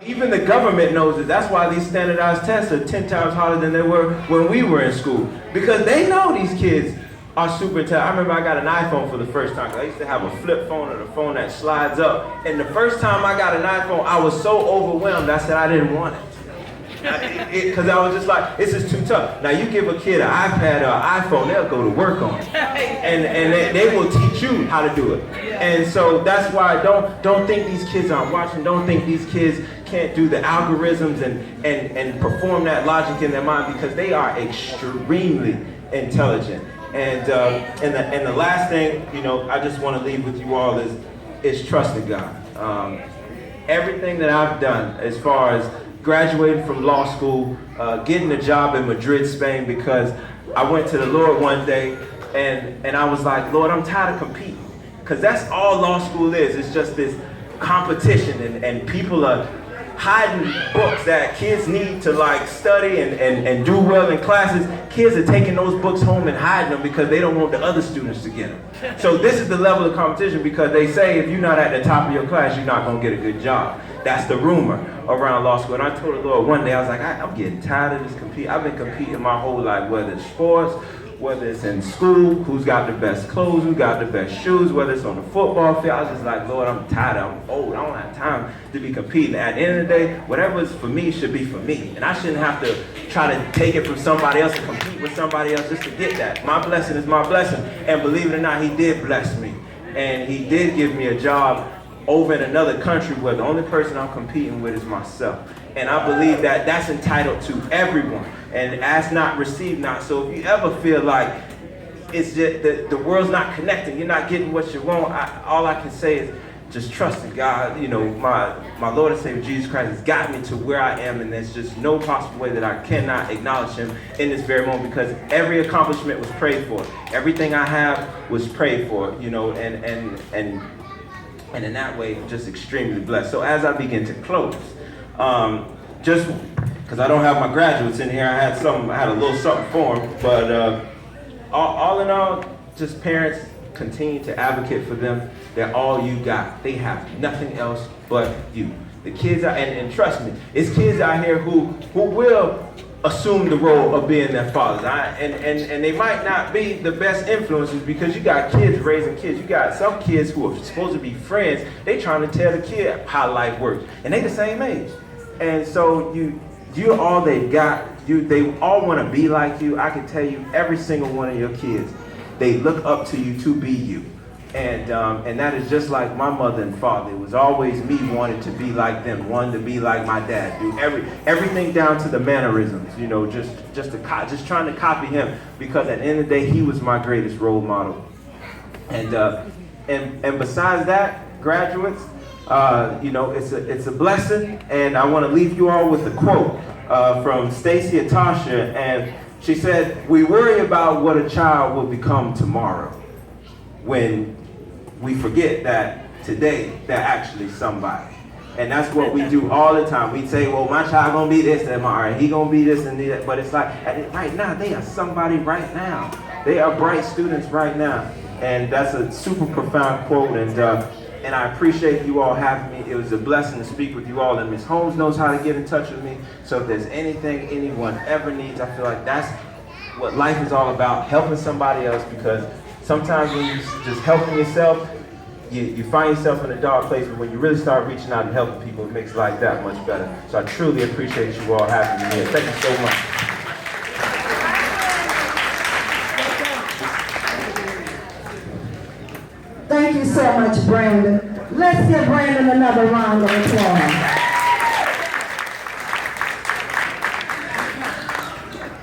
Even the government knows it. That's why these standardized tests are 10 times harder than they were when we were in school. Because they know these kids are super intelligent. I remember I got an iPhone for the first time. I used to have a flip phone and a phone that slides up. And the first time I got an iPhone, I was so overwhelmed, I said I didn't want it. Because I was just like, this is too tough. Now you give a kid an iPad or an iPhone, they'll go to work on it. And they will teach you how to do it. And so that's why don't think these kids aren't watching. Don't think these kids can't do the algorithms and perform that logic in their mind, because they are extremely intelligent. And the last thing, I just want to leave with you all is trust in God. Everything that I've done as far as graduating from law school, getting a job in Madrid, Spain, because I went to the Lord one day and I was like, Lord, I'm tired of competing. Because that's all law school is. It's just this competition, and people are hiding books that kids need to like study and do well in classes. Kids are taking those books home and hiding them because they don't want the other students to get them. So this is the level of competition, because they say if you're not at the top of your class, you're not going to get a good job. That's the rumor around law school. And I told the Lord one day, I was like, I'm getting tired of this competing. I've been competing my whole life, whether it's sports, whether it's in school, who's got the best clothes, who got the best shoes, whether it's on the football field. I was just like, Lord, I'm tired, I'm old, I don't have time to be competing. At the end of the day, whatever is for me should be for me. And I shouldn't have to try to take it from somebody else and compete with somebody else just to get that. My blessing is my blessing. And believe it or not, he did bless me. And he did give me a job over in another country where the only person I'm competing with is myself. And I believe that that's entitled to everyone. And ask not, receive not. So if you ever feel like it's just the world's not connecting, you're not getting what you want, all I can say is just trust in God. My Lord and Savior Jesus Christ has got me to where I am, and there's just no possible way that I cannot acknowledge him in this very moment, because every accomplishment was prayed for. Everything I have was prayed for, and in that way, I'm just extremely blessed. So as I begin to close, just because I don't have my graduates in here, I had a little something for them, but all in all, just parents, continue to advocate for them. They're all you got. They have nothing else but you. The kids are, and trust me, it's kids out here who will assume the role of being their fathers. And they might not be the best influences, because you got kids raising kids. You got some kids who are supposed to be friends. They trying to tell the kid how life works, and they the same age. And so you're all they got. They all want to be like you. I can tell you, every single one of your kids, they look up to you to be you. And that is just like my mother and father. It was always me wanting to be like them, wanting to be like my dad. Do everything down to the mannerisms, just trying to copy him, because at the end of the day, he was my greatest role model. And besides that, graduates, it's a blessing. And I want to leave you all with a quote from Stacy Atasha, and she said, "We worry about what a child will become tomorrow, when we forget that today they're actually somebody." And that's what we do all the time. We say, well, my child gonna be this tomorrow, he gonna be this and that. But it's like, right now, they are somebody right now. They are bright students right now. And that's a super profound quote. And I appreciate you all having me. It was a blessing to speak with you all. And Ms. Holmes knows how to get in touch with me. So if there's anything anyone ever needs, I feel like that's what life is all about, helping somebody else. Because sometimes when you're just helping yourself, you find yourself in a dark place, but when you really start reaching out and helping people, it makes life that much better. So I truly appreciate you all having me here. Thank you so much. Thank you so much, Brandon. Let's give Brandon another round of applause.